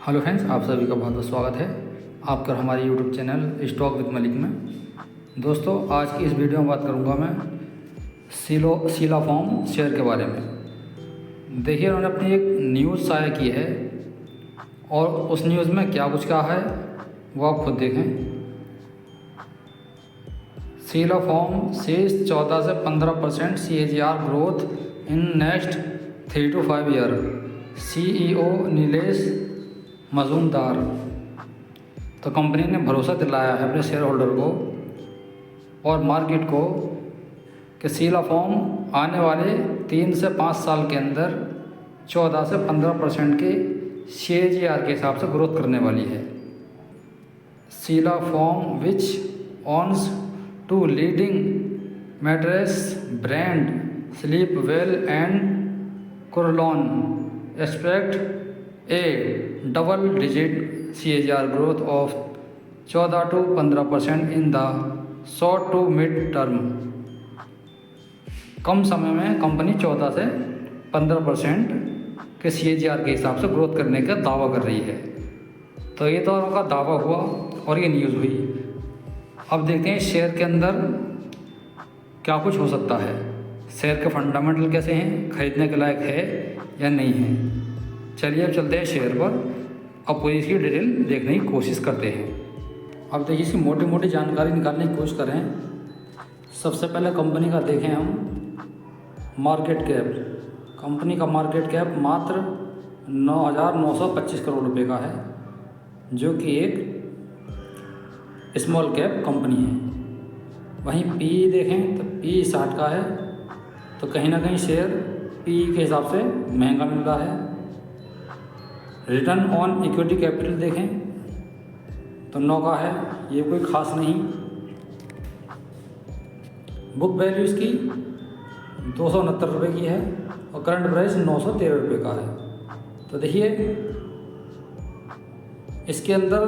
Hello friends, आप सभी का बहुत बहुत स्वागत है आपका हमारे YouTube channel stock with Malik में। दोस्तों, आज की इस वीडियो में बात करूंगा मैं शीला फोम शेयर के बारे में। देखिए, उन्होंने अपनी एक न्यूज़ शाया की है और उस न्यूज़ में क्या कुछ कहा है वो आप खुद देखें। शीला फोम सीज 14 से 15% CAGR growth in next 3 to 5 year, CEO Nilesh Majumdar. तो कंपनी ने भरोसा दिलाया है अपने शेयर होल्डर को और मार्केट को कि शीला फोम आने वाले 3 से 5 साल के अंदर 14 से 15% के CAGR के हिसाब से ग्रोथ करने वाली है। Sheela foam which owns two leading mattress brand sleep well and Kurlon expect a double digit CAGR growth of 14 to 15% in the short to mid term. कम समय में कंपनी 14 से 15% के CAGR के हिसाब से ग्रोथ करने का दावा कर रही है। तो ये तो उनका दावा हुआ और ये न्यूज़ हुई। अब देखते हैं शेयर के अंदर क्या कुछ हो सकता है, शेयर के फंडामेंटल कैसे हैं, खरीदने के लायक है या नहीं है। चलिए अब चलते हैं शेयर पर, अब पूरी इसकी डिटेल देखने की कोशिश करते हैं। अब देखिए, इसकी मोटी मोटी जानकारी निकालने की कोशिश करें। सबसे पहले कंपनी का देखें हम मार्केट कैप। कंपनी का मार्केट कैप मात्र 9,925 करोड़ रुपए का है, जो कि एक स्मॉल कैप कंपनी है। वहीं PE देखें तो PE 60 का है, तो कहीं ना कहीं शेयर PE के हिसाब से महंगा मिल रहा है। रिटर्न ऑन इक्विटी कैपिटल देखें तो 9 का है, ये कोई ख़ास नहीं। बुक वैल्यू इसकी 269 रुपये की है और करंट प्राइस 913 रुपये का है। तो देखिए, इसके अंदर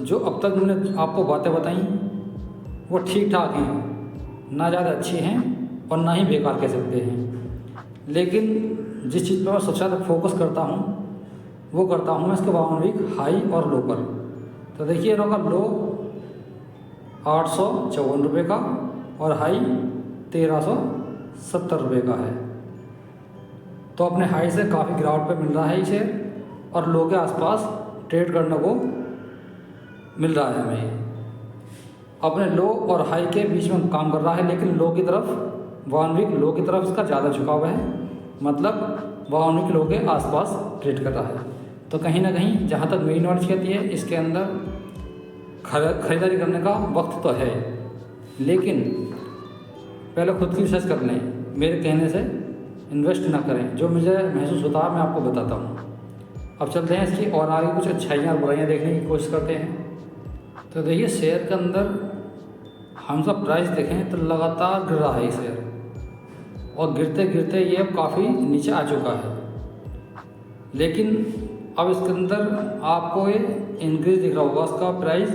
जो अब तक मैंने आपको बातें बताई वो ठीक ठाक हैं, ना ज़्यादा अच्छी हैं और ना ही बेकार कह सकते हैं। लेकिन जिस चीज़ पर मैं सबसे ज़्यादा फोकस करता हूँ वो करता हूँ मैं इसके 52 वीक हाई और लो पर। तो देखिए, इनका लो 854 रुपये का और हाई 1370 रुपये का है। तो अपने हाई से काफ़ी गिरावट पे मिल रहा है इसे और लो के आसपास ट्रेड करने को मिल रहा है हमें। अपने लो और हाई के बीच में काम कर रहा है, लेकिन लो की तरफ 1 वीक लो की तरफ इसका ज़्यादा झुकाव है, मतलब 1 वीक लो के आसपास ट्रेड कर रहा है। तो कहीं ना कहीं जहाँ तक मेरी नॉलेज कहती है, इसके अंदर खरीदारी करने का वक्त तो है, लेकिन पहले खुद की रिसर्च कर लें। मेरे कहने से इन्वेस्ट ना करें, जो मुझे महसूस होता है मैं आपको बताता हूँ। अब चलते हैं इसकी और आगे कुछ अच्छाइयाँ और बुराइयाँ देखने की कोशिश करते हैं। तो देखिए, शेयर के अंदर हम सब प्राइस देखें तो लगातार गिर रहा है ये शेयर और गिरते गिरते ये अब काफ़ी नीचे आ चुका है। लेकिन अब इसके अंदर आपको ये इंक्रीज दिख रहा होगा, उसका प्राइस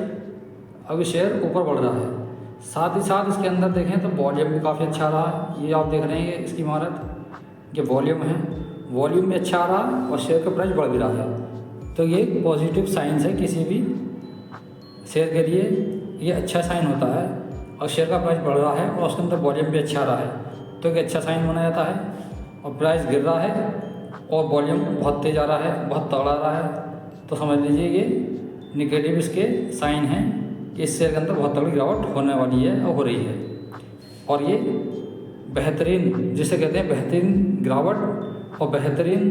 अभी शेयर ऊपर बढ़ रहा है। साथ ही साथ इसके अंदर देखें तो वॉल्यूम भी काफ़ी अच्छा रहा है। ये आप देख रहे हैं इसकी इमारत, ये वॉल्यूम है, वॉल्यूम भी अच्छा आ रहा है और शेयर का प्राइस बढ़ भी रहा है। तो ये पॉजिटिव साइंस है, किसी भी शेयर के लिए ये अच्छा साइन होता है। और शेयर का प्राइस बढ़ रहा है और उसके अंदर वॉल्यूम भी अच्छा आ रहा है, तो एक अच्छा साइन माना जाता है। और प्राइस गिर रहा है और वॉल्यूम बहुत तेज़ आ रहा है, बहुत तगड़ा आ रहा है, तो समझ लीजिए ये निगेटिव इसके साइन हैं कि इस शेयर के अंदर बहुत तगड़ी गिरावट होने वाली है और हो रही है। और ये बेहतरीन, जिसे कहते हैं बेहतरीन गिरावट और बेहतरीन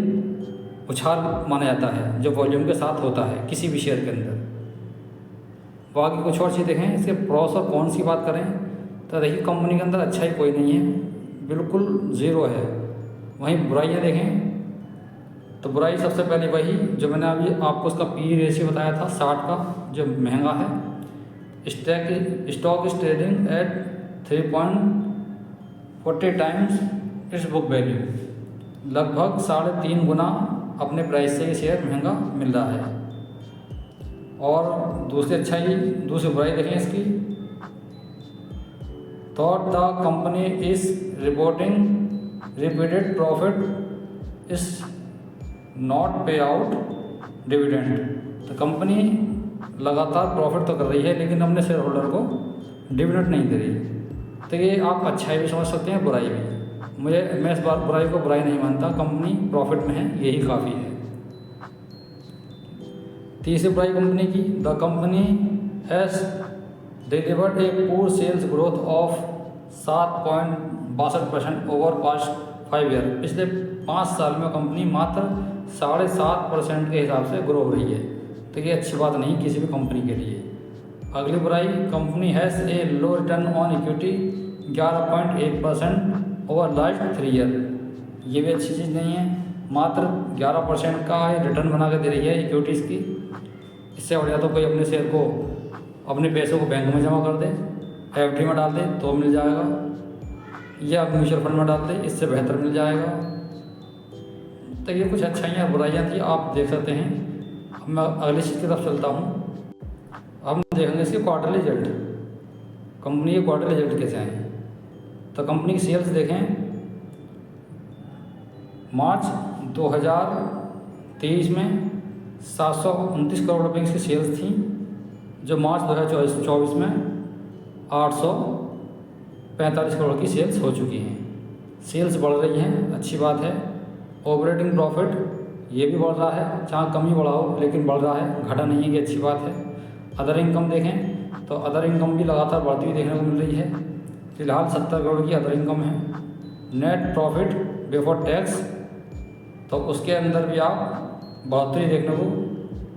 उछाल माना जाता है जो वॉल्यूम के साथ होता है किसी भी शेयर के अंदर। बाकी कुछ और चीज़ देखें, इसके प्रॉस और कॉन्स की बात करें तो देखिए, कंपनी के अंदर अच्छाई कोई नहीं है, बिल्कुल ज़ीरो है। वहीं बुराइयाँ देखें तो बुराई सबसे पहले वही जो मैंने अभी आपको उसका PE रेशियो बताया था 60 का, जो महंगा है। Stock is trading at 3.40 times it's book value, लगभग 3.5 गुना अपने प्राइस से ये शेयर महंगा मिल रहा है। और दूसरी बुराई देखें इसकी, thought the company is reporting repeated profit is not पे आउट डिविडेंड। तो कंपनी लगातार प्रॉफिट तो कर रही है लेकिन अपने शेयर होल्डर को डिविडेंड नहीं दे रही। तो ये आप अच्छाई भी समझ सकते हैं, बुराई भी। मैं इस बार बुराई को बुराई नहीं मानता, कंपनी प्रॉफिट में है, यही काफ़ी है। तीसरी बुराई कंपनी की, the company has delivered a poor sales growth of 7.62% over past 5 year. पिछले 5 साल में कंपनी मात्र 7.5% के हिसाब से ग्रो हो रही है। तो ये अच्छी बात नहीं किसी भी कंपनी के लिए। अगली बुराई, company has a low return on equity 11.1% over last 3 year. ये भी अच्छी चीज़ नहीं है, मात्र 11% का रिटर्न बना के दे रही है इक्विटीज़ की। इससे बढ़िया तो कोई अपने शेयर को, अपने पैसों को बैंक में जमा कर दे, एफडी में डाल दे तो मिल जाएगा, या म्यूचुअल फंड में डाल दे, इससे बेहतर मिल जाएगा। तो ये कुछ अच्छाइयाँ बुराइयाँ थी, आप देख सकते हैं। अब मैं अगली चीज़ की तरफ चलता हूँ। अब देखेंगे इसके क्वार्टरली रिजल्ट, कंपनी के क्वार्टरली रिजल्ट कैसे आए। तो कंपनी की सेल्स देखें, मार्च 2023 में 729 करोड़ रुपए की सेल्स थी, जो मार्च 2024 में 845 करोड़ की सेल्स हो चुकी हैं। सेल्स बढ़ रही हैं, अच्छी बात है। ऑपरेटिंग प्रॉफिट ये भी बढ़ रहा है, चाहे कम ही बढ़ा हो लेकिन बढ़ रहा है, घटा नहीं है, कि अच्छी बात है। अदर इनकम देखें तो अदर इनकम भी लगातार बढ़ती हुई देखने को मिल रही है। फिलहाल 70 करोड़ की अदर इनकम है। नेट प्रॉफिट बिफोर टैक्स, तो उसके अंदर भी आप बढ़ोतरी देखने को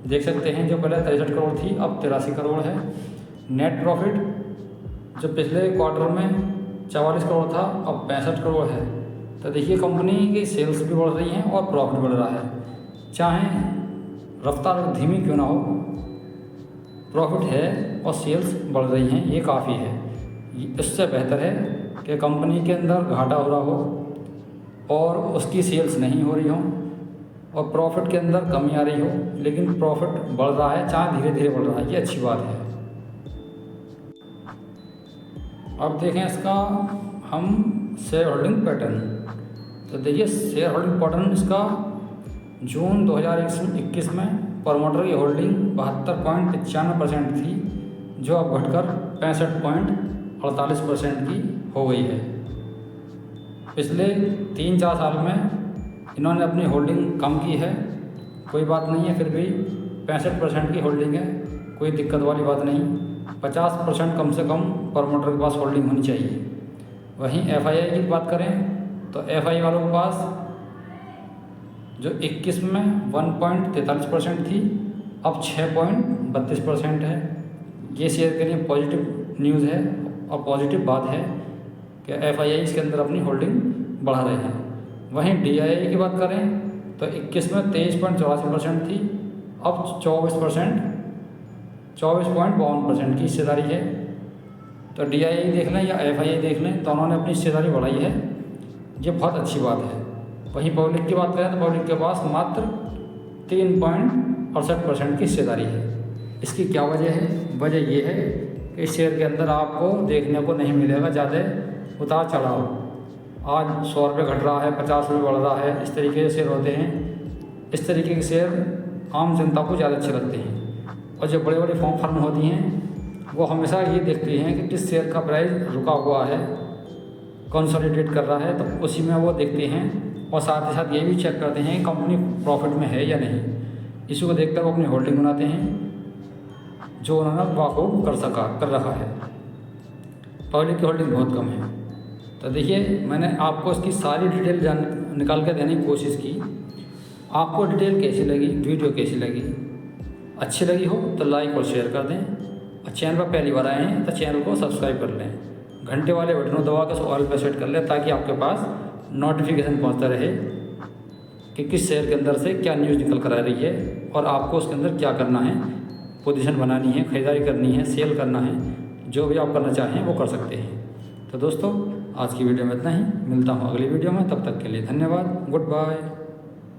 देख सकते हैं, जो पहले 63 करोड़ थी अब 83 करोड़ है। नेट प्रॉफिट जो पिछले क्वार्टर में 44 करोड़ था अब 65 करोड़ है। तो देखिए कंपनी की सेल्स भी बढ़ रही हैं और प्रॉफिट बढ़ रहा है, चाहे रफ्तार धीमी क्यों ना हो, प्रॉफिट है और सेल्स बढ़ रही हैं, ये काफ़ी है। इससे बेहतर है कि कंपनी के अंदर घाटा हो रहा हो और उसकी सेल्स नहीं हो रही हो और प्रॉफिट के अंदर कमी आ रही हो, लेकिन प्रॉफिट बढ़ रहा है, चाहे धीरे धीरे बढ़ रहा है, ये अच्छी बात है। अब देखें इसका हम शेयर होल्डिंग पैटर्न। तो देखिए शेयर होल्डिंग पैटर्न इसका जून 2021 में प्रमोटर की होल्डिंग 72.95% थी, जो अब घटकर 65.48% की हो गई है। पिछले 3-4 साल में इन्होंने अपनी होल्डिंग कम की है, कोई बात नहीं है, फिर भी 65% की होल्डिंग है, कोई दिक्कत वाली बात नहीं। 50% कम से कम प्रमोटर के पास होल्डिंग होनी चाहिए। वहीं एफआईआई की बात करें तो एफआई वालों के पास जो 21 में 1.43% थी अब 6.32% है। ये शेयर के लिए पॉजिटिव न्यूज़ है और पॉजिटिव बात है कि एफआईआई इसके अंदर अपनी होल्डिंग बढ़ा रहे हैं। वहीं डीआईआई की बात करें तो 21 में 23.84% थी अब 24.52% की हिस्सेदारी है। तो डीआईआई देख लें या एफआईआई देख लें, तो उन्होंने अपनी हिस्सेदारी बढ़ाई है, ये बहुत अच्छी बात है। वहीं पब्लिक की बात करें तो पब्लिक के पास मात्र 3.68% की हिस्सेदारी है। इसकी क्या वजह है? वजह ये है कि इस शेयर के अंदर आपको देखने को नहीं मिलेगा ज़्यादा उतार चढ़ाव। आज 100 रुपये घट रहा है, 50 रुपये बढ़ रहा है, इस तरीके के शेयर होते हैं। इस तरीके के शेयर आम जनता को ज़्यादा अच्छे लगते हैं। और जो बड़े बड़े फर्म होती हैं वो हमेशा ये देखती हैं कि किस शेयर का प्राइस रुका हुआ है, कंसोलिडेट कर रहा है, तो उसी में वो देखते हैं। और साथ ही साथ ये भी चेक करते हैं कंपनी प्रॉफिट में है या नहीं। इसी को देखकर वो अपनी होल्डिंग बनाते हैं, जो उन्होंने वाकआउट कर रखा है। पब्लिक की होल्डिंग बहुत कम है। तो देखिए मैंने आपको इसकी सारी डिटेल निकाल के देने की कोशिश की। आपको डिटेल कैसी लगी, वीडियो कैसी लगी? अच्छी लगी हो तो लाइक और शेयर कर दें, और चैनल पर पहली बार आए हैं तो चैनल को सब्सक्राइब कर लें। घंटे वाले बटन को दबा कर ऑल पर सेट कर लें, ताकि आपके पास नोटिफिकेशन पहुंचता रहे कि किस शेयर के अंदर से क्या न्यूज़ निकल कर आ रही है और आपको उसके अंदर क्या करना है। पोजीशन बनानी है, खरीदारी करनी है, सेल करना है, जो भी आप करना चाहें वो कर सकते हैं। तो दोस्तों आज की वीडियो में इतना ही, मिलता हूँ अगली वीडियो में, तब तक के लिए धन्यवाद, गुड बाय।